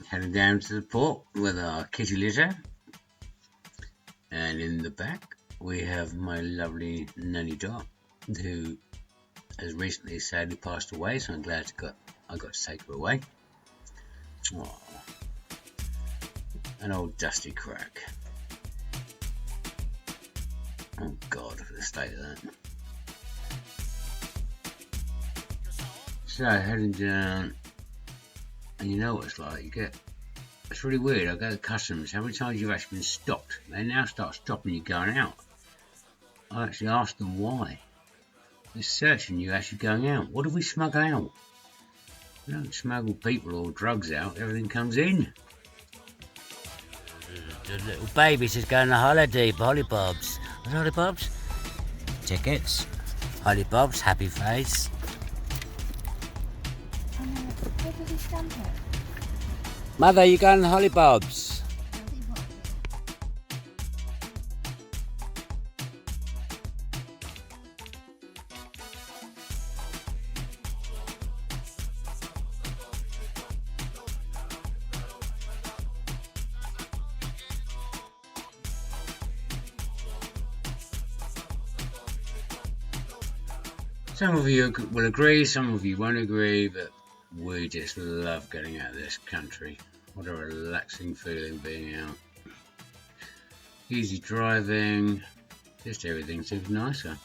Heading down to the port with our kitty litter, and in the back we have my lovely Nanny Dot, who has recently sadly passed away, so I'm glad I got to take her away. Aww. An old dusty crack. Oh God, the state of that. So heading down, and you know what it's like. It's really weird. I go to customs. How many times you've actually been stopped? They now start stopping you going out. I actually ask them why. They're searching you actually going out. What do we smuggle out? We don't smuggle people or drugs out. Everything comes in. The little baby's just going on holiday, Hollybobs. What's Hollybobs? Tickets. Hollybobs, happy face. Where did he stamp it? Mother, you going on Hollybobs? Some of you will agree, some of you won't agree, but we just love getting out of this country. What a relaxing feeling being out. Easy driving, just everything seems nicer.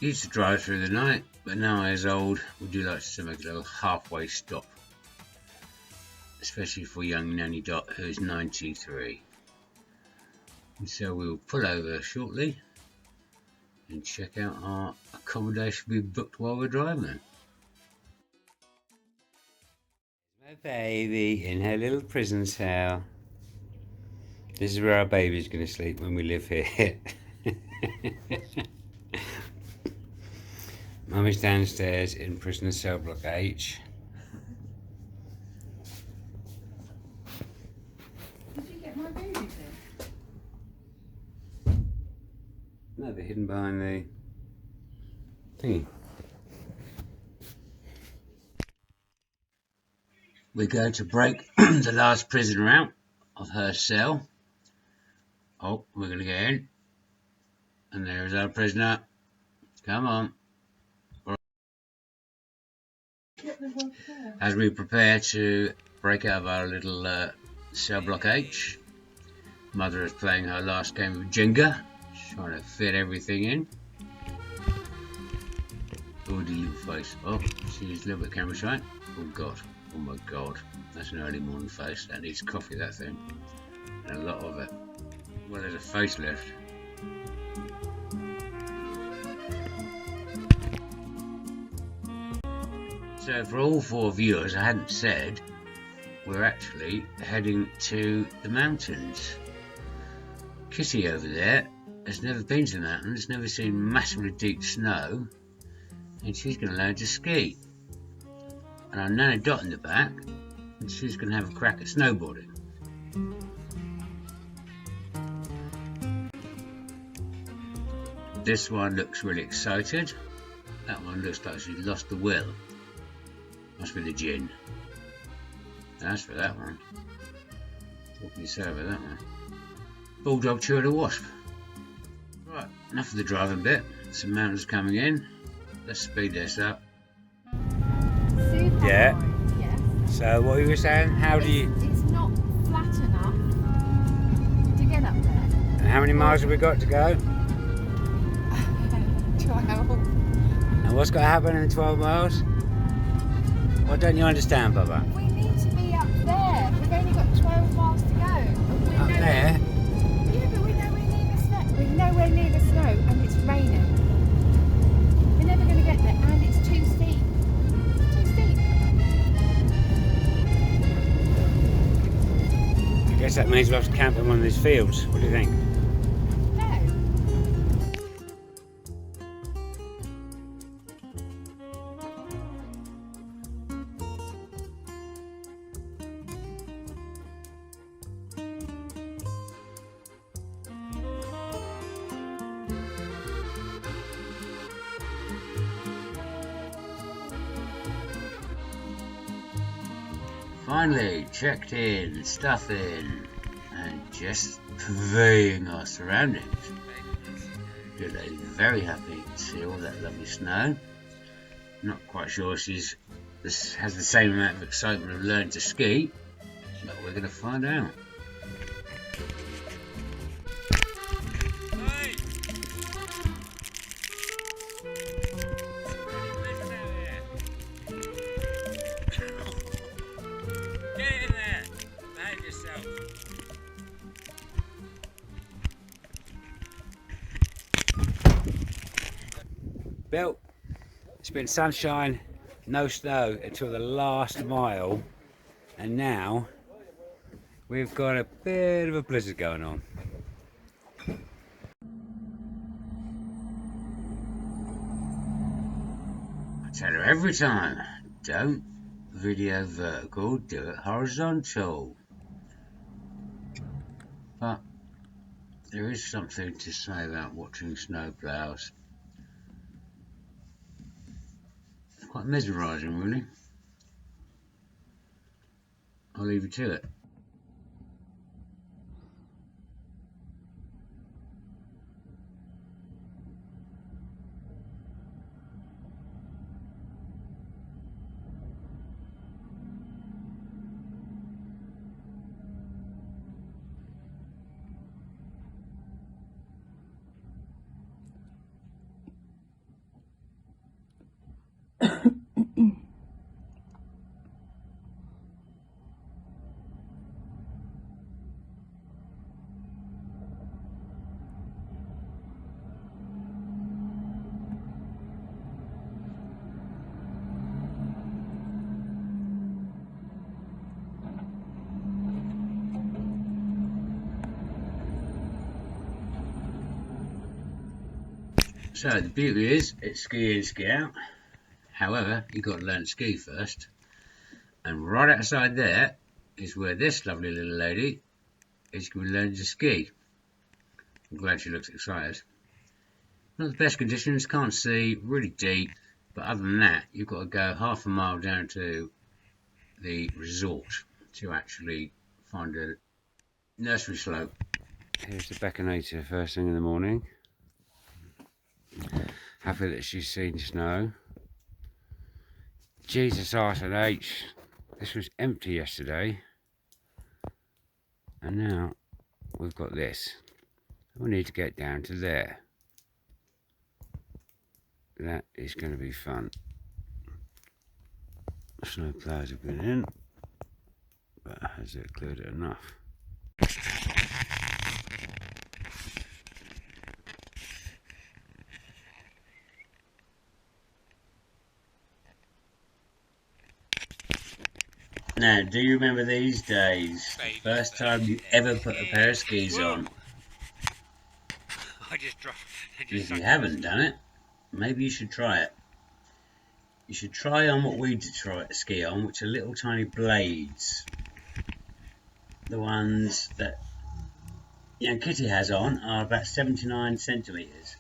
Used to drive through the night, but now as old, we do like to make a little halfway stop. Especially for young Nanny Dot, who's 93. And so we'll pull over shortly and check out our accommodation we've booked while we're driving. My baby in her little prison cell. This is where our baby's going to sleep when we live here. Mummy's downstairs in prisoner cell block H. Did you get my baby there? No, they're hidden behind the thingy. We're going to break the last prisoner out of her cell. Oh, we're going to get in. And there's our prisoner. Come on. As we prepare to break out of our little cell block H, Mother is playing her last game of Jenga. She's trying to fit everything in. Booty little face. Oh, she's a little bit camera shy. Oh God. Oh my God. That's an early morning face. That needs coffee, that thing. And a lot of it. Well, there's a facelift. So for all four viewers, I hadn't said, we're actually heading to the mountains. Kitty over there has never been to the mountains, never seen massively deep snow, and she's going to learn to ski. And our Nanny Dot in the back, and she's going to have a crack at snowboarding. This one looks really excited. That one looks like she's lost the will. Must be the gin. That's for that one. What can you say about that one? Bulldog chewed a wasp. Right, enough of the driving bit. Some mountains coming in. Let's speed this up. Super Yeah. high, yes. So what were you saying? It's not flat enough to get up there. And how many miles have we got to go? 12. And what's got to happen in 12 miles? What don't you understand, Bubba? We need to be up there. We've only got 12 miles to go. Up there? Yeah, but we're nowhere near the snow. We're nowhere near the snow and it's raining. We're never going to get there and it's too steep. Too steep. I guess that means we'll have to camp in one of these fields. What do you think? No. finally checked in, stuff in, and just purveying our surroundings. Lila's very happy to see all that lovely snow. Not quite sure she's has the same amount of excitement of learning to ski, but we're going to find out. Bill, it's been sunshine, no snow until the last mile, and now we've got a bit of a blizzard going on. I tell her every time, don't video vertical, do it horizontal. But there is something to say about watching snowplows. It's quite mesmerising, really. I'll leave you to it. So the beauty is, it's ski in, ski out. However, you've got to learn to ski first. And right outside there is where this lovely little lady is going to learn to ski. I'm glad she looks excited. Not the best conditions, can't see, really deep. But other than that, you've got to go half a mile down to the resort to actually find a nursery slope. Here's the Beckinator first thing in the morning. Happy that she's seen snow. Jesus Arse and H. This was empty yesterday. And now we've got this. We need to get down to there. That is going to be fun. Snow clouds have been in, but has it cleared it enough? Now, do you remember these days? The first time you ever put a pair of skis on? If you haven't done it, maybe you should try it. You should try on what we try to ski on, which are little tiny blades. The ones that young Kitty has on are about 79 centimetres.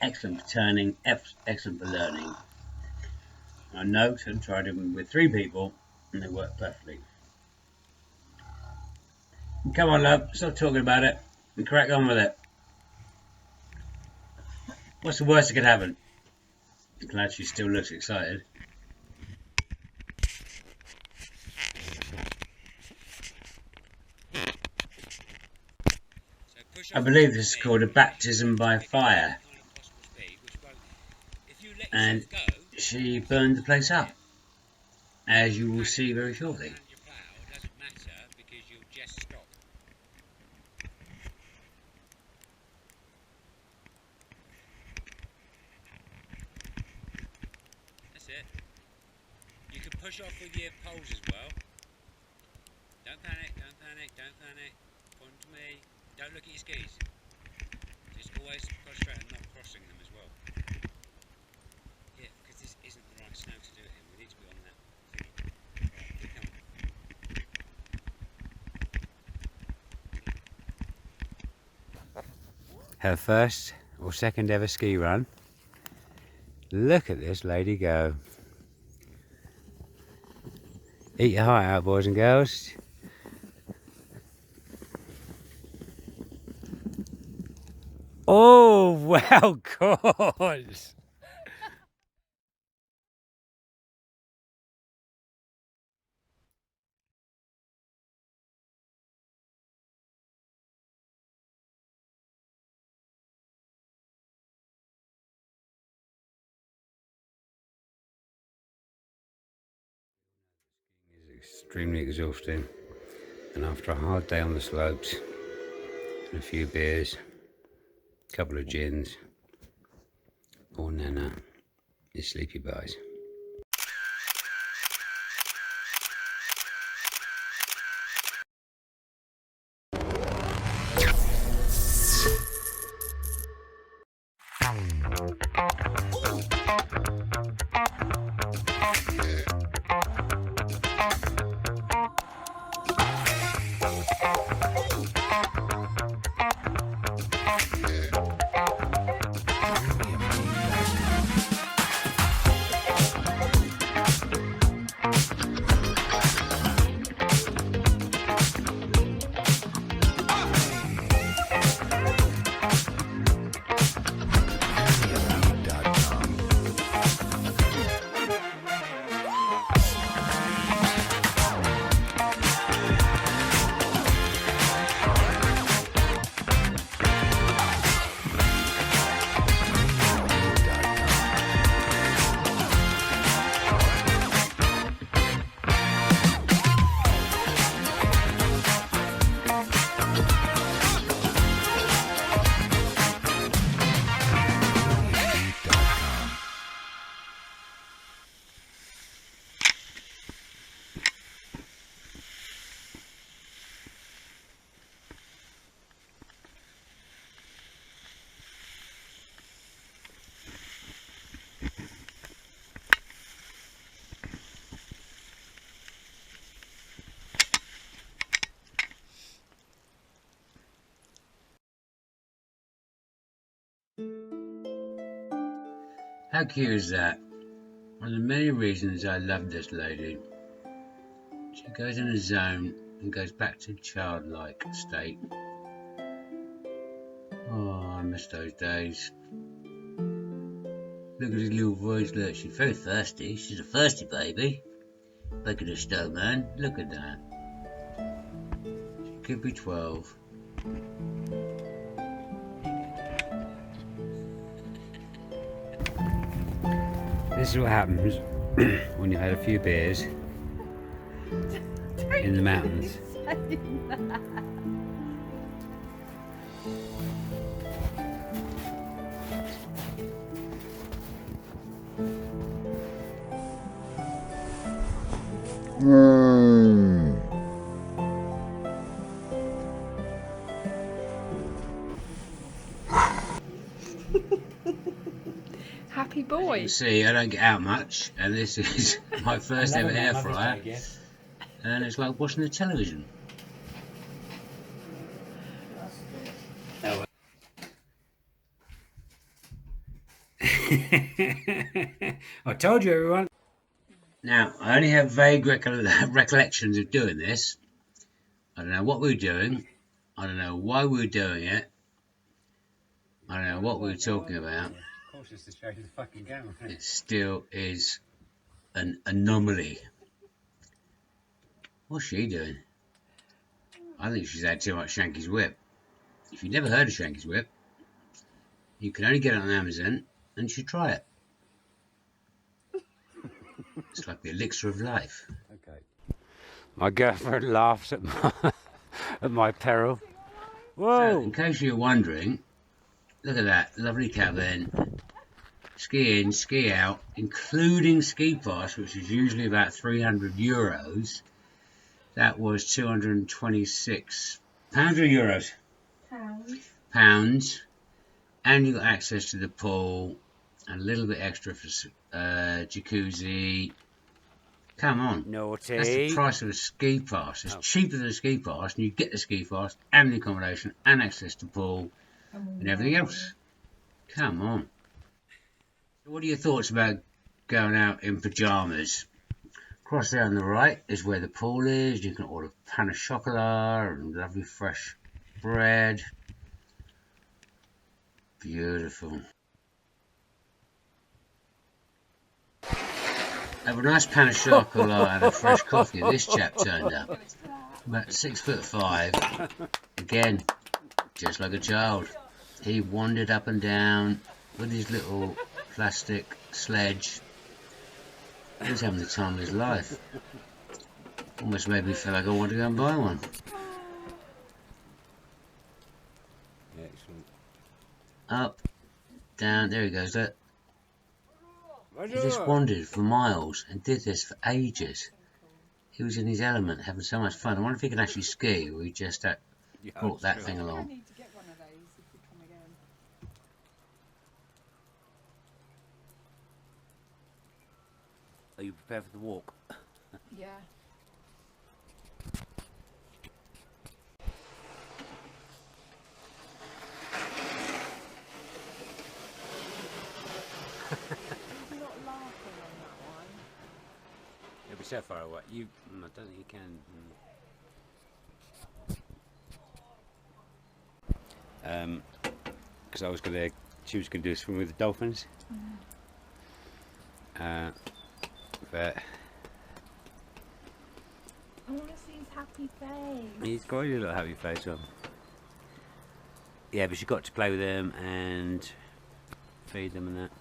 Excellent for turning, excellent for learning. I know, and tried them with 3 people, and they work perfectly. Come on, love, stop talking about it and crack on with it. What's the worst that could happen? I'm glad she still looks excited. I believe this is called a baptism by fire, and she burned the place up, as you will see very shortly. That's it. You can push off with your poles as well. Don't panic, don't panic, don't panic. Point to me. Don't look at your skis. Just always concentrate on not crossing them as well. Yeah, because this isn't the right snow to do it in. We need to be on that thing. Right, keep coming. Her first or second ever ski run. Look at this lady go. Eat your heart out, boys and girls. Oh, well, God. It's extremely exhausting, and after a hard day on the slopes, and a few beers, a couple of gins, or Nana, it's sleepy buys. How cute is that? One of the many reasons I love this lady. She goes in a zone and goes back to childlike state. Oh, I miss those days. Look at his little voice, look, she's very thirsty. She's a thirsty baby. Look at the stove, man. Look at that. She could be 12. This is what happens when you've had a few beers in the mountains. Happy boy. You see, I don't get out much, and this is my first ever air fryer, and it's like watching the television. I told you, everyone. Now, I only have vague recollections of doing this. I don't know what we were doing. I don't know why we were doing it. I don't know what we were talking about. Of course, it's to show you the fucking camera. It still is an anomaly. What's she doing? I think she's had too much Shanky's Whip. If you've never heard of Shanky's Whip, you can only get it on Amazon, and you should try it. It's like the elixir of life. Okay. My girlfriend laughs at my peril. Whoa! So, in case you're wondering, look at that lovely cabin. Ski in, ski out, including ski pass, which is usually about €300. That was 226 pounds or euros? Pounds. And you got access to the pool and a little bit extra for jacuzzi. Come on. Naughty. That's the price of a ski pass. It's cheaper than a ski pass, and you get the ski pass and the accommodation and access to pool and everything else. Come on. What are your thoughts about going out in pyjamas Across there on the right is where the pool is. You can order pain au chocolat and lovely fresh bread. Beautiful. Have a nice pain au chocolat and a fresh coffee. This chap turned up. About 6'5". Again, just like a child. He wandered up and down with his little plastic sledge. He was having the time of his life. Almost made me feel like I want to go and buy one. Excellent. Up, down, there he goes, look. He just wandered for miles and did this for ages. He was in his element, having so much fun. I wonder if he can actually ski, or he just brought that thing along. I need to get one of those if we come again. Are you prepared for the walk? Yeah. I'm not laughing on that one. It'll be so far away. I don't think you can. Because she was gonna do a swim with the dolphins. But I want to see his happy face. he's got a little happy face on. Yeah, but she got to play with them and feed them and that.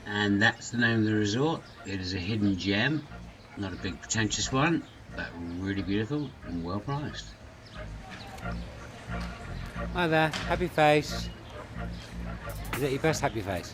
And that's the name of the resort. It is a hidden gem, not a big pretentious one, but really beautiful and well priced. Hi there, happy face. Is that your best happy face?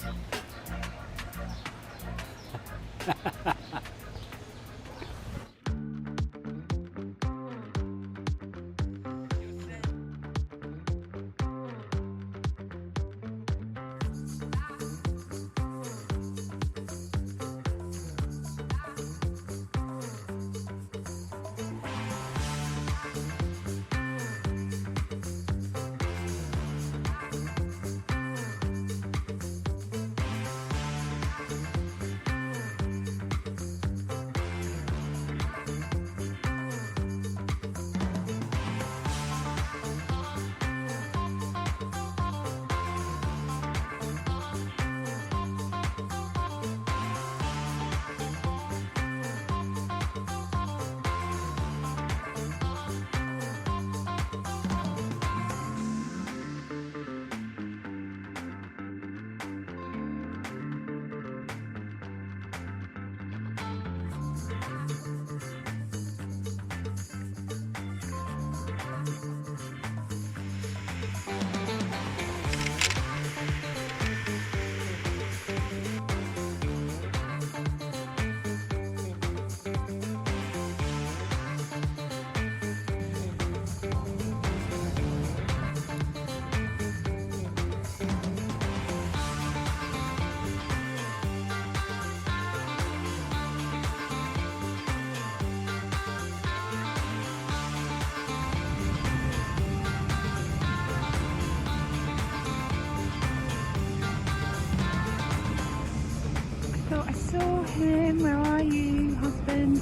Thought I saw him. Where are you, husband?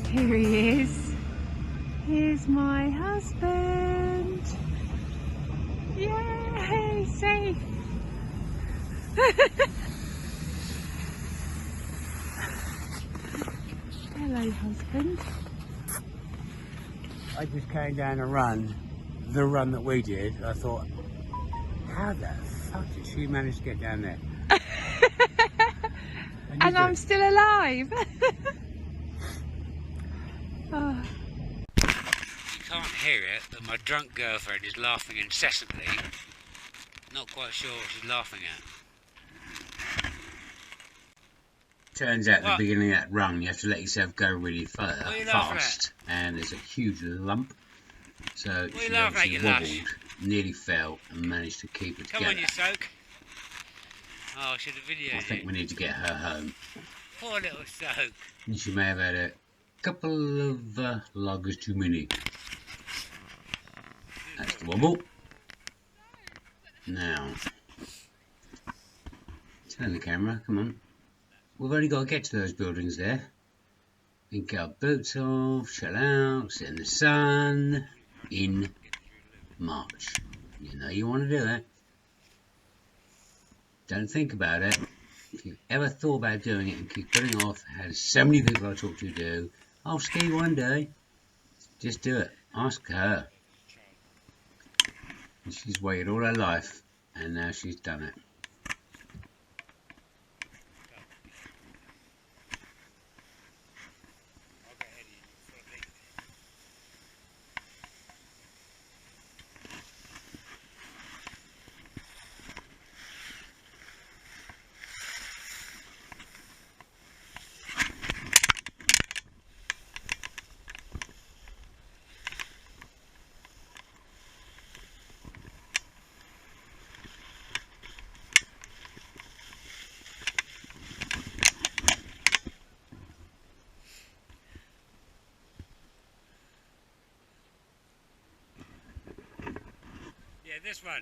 Here he is. Here's my husband. Yay, safe. Hello, husband. I just came down a run, the run that we did. I thought, how the fuck did she manage to get down there? And I'm still alive. Oh. You can't hear it, but my drunk girlfriend is laughing incessantly. Not quite sure what she's laughing at. Turns out at the What? beginning of that run, you have to let yourself go really What are you laughing fast, and there's a huge lump. So are you she laughing at, obviously you wobbled, lash? nearly fell, and managed to keep it Come together. on, you soak. Oh, I should have I videoed think you. we need to get her home. Poor little soak. And she may have had couple of loggers too many. That's the wobble. Now, turn the camera, come on. We've only got to get to those buildings there. We can get our boots off, chill out, sit in the sun in March. You know you want to do it. Don't think about it. If you've ever thought about doing it and keep putting it off, as so many people I talk to do, I'll ski one day. Just do it. Ask her. And she's waited all her life, and now she's done it. Yeah, this one.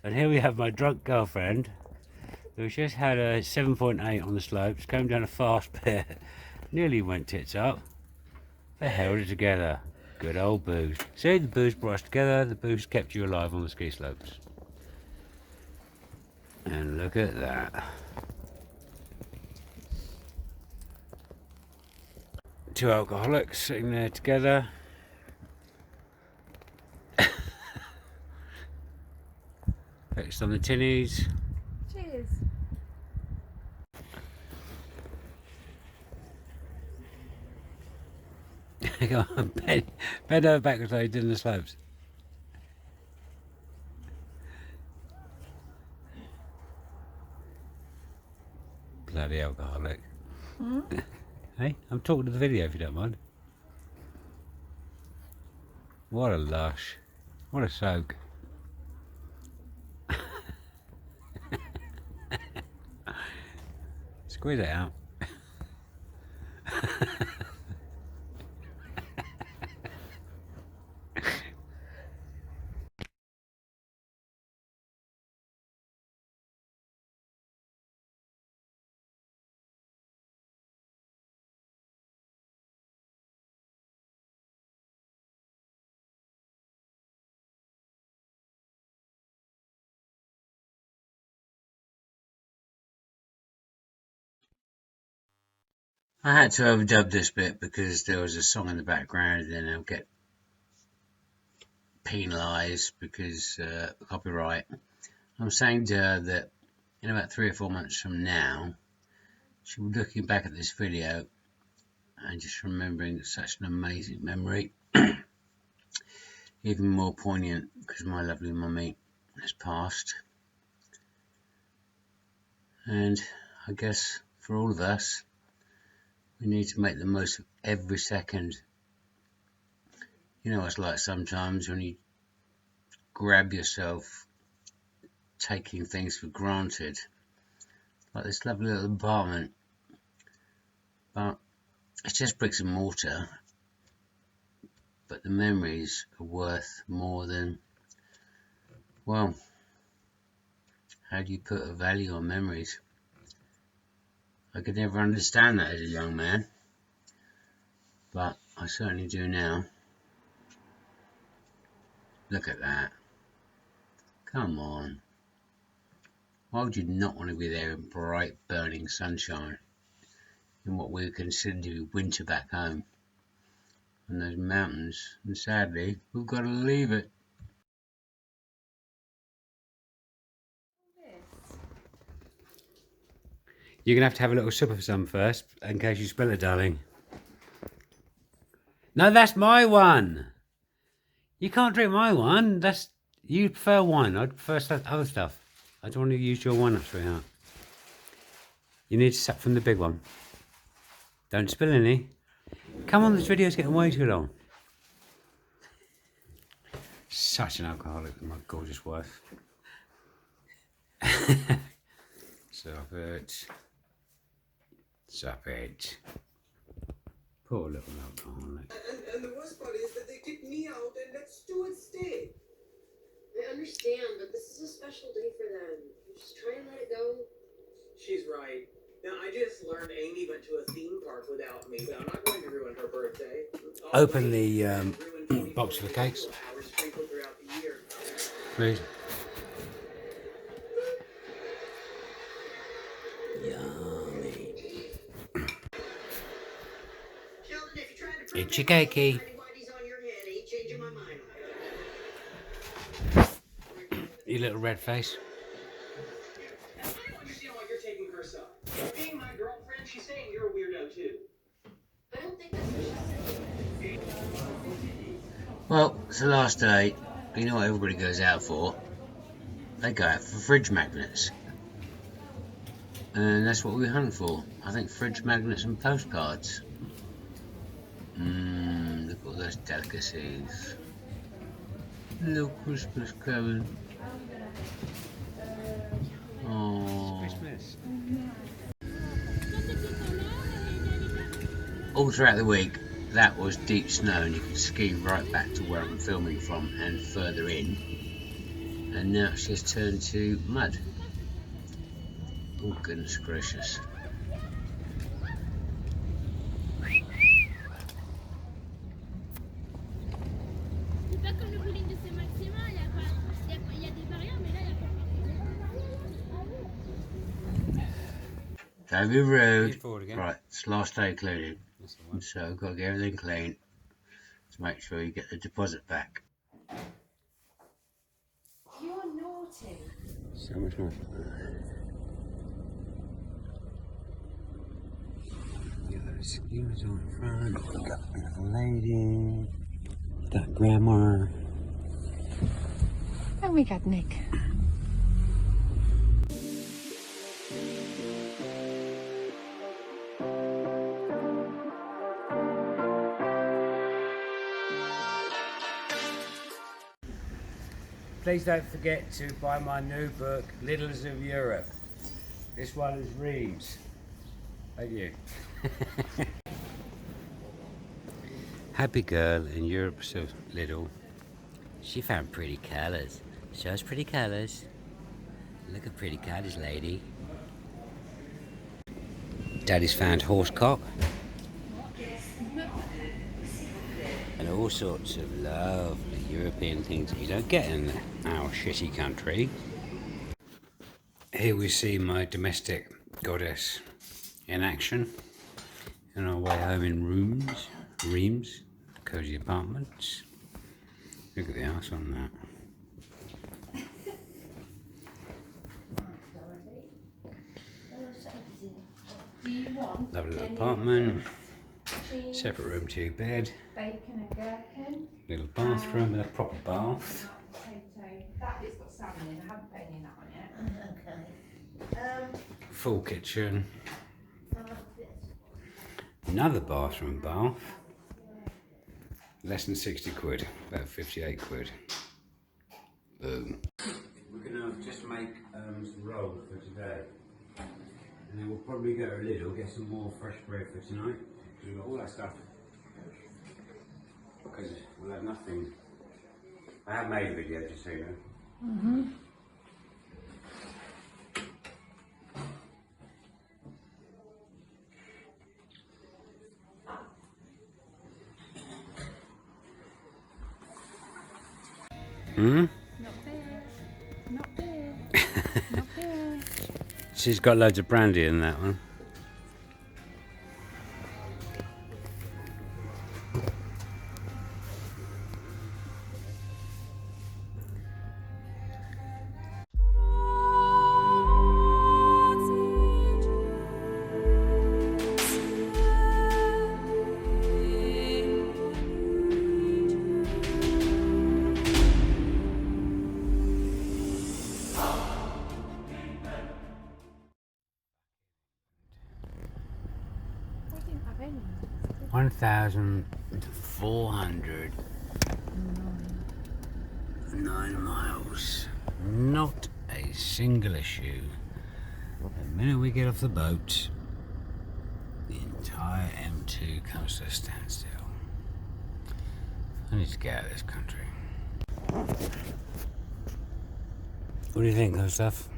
And here we have my drunk girlfriend, who's just had a 7.8 on the slopes, came down a fast bit, nearly went tits up. They held it together. Good old booze. See, the booze brought us together, the booze kept you alive on the ski slopes. And look at that. Two alcoholics sitting there together. Fixed on the tinnies. Cheers. Go on, bend over backwards like you did in the slopes. Bloody alcoholic. Hey, I'm talking to the video if you don't mind. What a lush. What a soak. Squeeze it out. I had to overdub this bit because there was a song in the background and then I'll get penalised because copyright. I'm saying to her that in about 3 or 4 months from now, she'll be looking back at this video and just remembering such an amazing memory. Even more poignant because my lovely mummy has passed. And I guess for all of us, we need to make the most of every second. You know what it's like sometimes when you grab yourself taking things for granted. Like this lovely little apartment. But it's just bricks and mortar. But the memories are worth more than, well, how do you put a value on memories? I could never understand that as a young man, but I certainly do now. Look at that. Come on. Why would you not want to be there in bright, burning sunshine in what we consider to be winter back home? And those mountains, and sadly, we've got to leave it. You're going to have a little sip of some first, in case you spill it, darling. No, that's my one. You can't drink my one. You prefer wine. I prefer other stuff. I don't want to use your one up, sweetheart. You need to sup from the big one. Don't spill any. Come on, this video's getting way too long. Such an alcoholic with my gorgeous wife. Stop it. Stop it. Poor little alcoholic. And the worst part is that they kicked me out and let Stuart stay. I understand, but this is a special day for them. Just try and let it go. She's right. Now, I just learned Amy went to a theme park without me, but I'm not going to ruin her birthday. Open the box of the cakes. Hours sprinkled throughout the year. Please. Yummy. Sheldon, if you're trying to prove It's your cakey. anybody's on your head, I ain't changing my mind. You little red face. I don't understand why you're taking her side. Being my girlfriend, she's saying you're a weirdo too. I don't think that's what she said. Well, it's the last day. You know what everybody goes out for? They go out for fridge magnets. And that's what we hunt for. I think fridge magnets and postcards. Look at all those delicacies. Little Christmas coming. Oh. Christmas. All throughout the week, that was deep snow, and you can ski right back to where I'm filming from and further in. And now it's just turned to mud. Oh goodness gracious. C'est pas comme le bowling de Saint-Maximin, il y a des barrières, mais là, il n'y a pas. Don't be rude. Forward again. Right, it's last day cleaning. That's the one. So I've got to get everything clean to make sure you get the deposit back. You're naughty. So much more. Get those skewers on the front. We've got a beautiful lady. Got grandma. And we got Nick. Please don't forget to buy my new book, Littles of Europe. This one is Reims. Thank you. Happy girl in Europe so little. She found pretty colours. Show us pretty colours. Look at pretty colours, lady. Daddy's found horsecock. And all sorts of lovely European things that you don't get in our shitty country. Here we see my domestic goddess in action on our way home in Reims, cosy apartments. Look at the house on that. Lovely little apartment. Separate room, 2 bed. Bacon and gherkin. Little bathroom with a proper bath. Potato. That bit's got salmon in. I haven't put any in that one yet. Full kitchen. Another bathroom bath. Less than 60 quid. About 58 quid. Boom. We're going to just make some rolls for today. And then we'll probably go a little, get some more fresh bread for tonight. Because we've got all that stuff. Because we'll have nothing. I have made a video, just so you know. Hmm? Not there. Not there. Not there. She's got loads of brandy in that one. We didn't have any. 1,409 miles. Not a single issue. The minute we get off the boat, the entire M2 comes to a standstill. I need to get out of this country. What do you think, Gustav?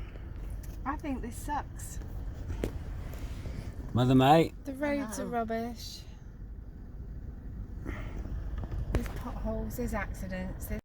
I think this sucks. Mother May? The roads are rubbish. There's potholes, there's accidents, there's